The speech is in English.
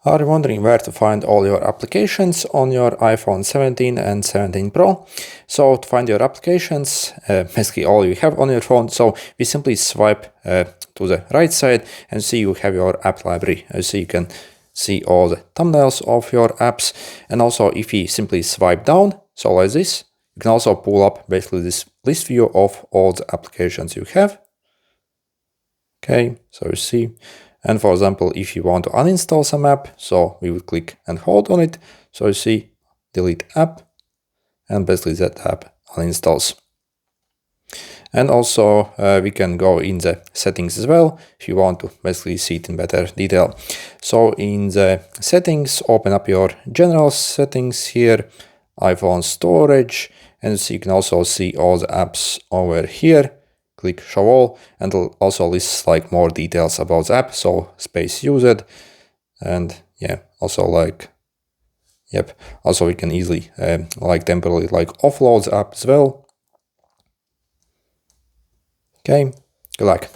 Are you wondering where to find all your applications on your iPhone 17 and 17 Pro? So to find your applications, basically all you have on your phone, so we simply swipe to the right side and see you have your app library. As you see, you can see all the thumbnails of your apps. And also if you simply swipe down, so like this, you can also pull up basically this list view of all the applications you have. Okay, so you see. And for example, if you want to uninstall some app, so we would click and hold on it. So you see, delete app, and basically that app uninstalls. And also we can go in the settings as well, if you want to basically see it in better detail. So in the settings, open up your general settings here, iPhone storage, and so you can also see all the apps over here. Click show all, and it'll also lists like more details about the app, so space used, and yeah, also like, yep, also we can easily like temporarily like offload the app as well. Okay, good luck.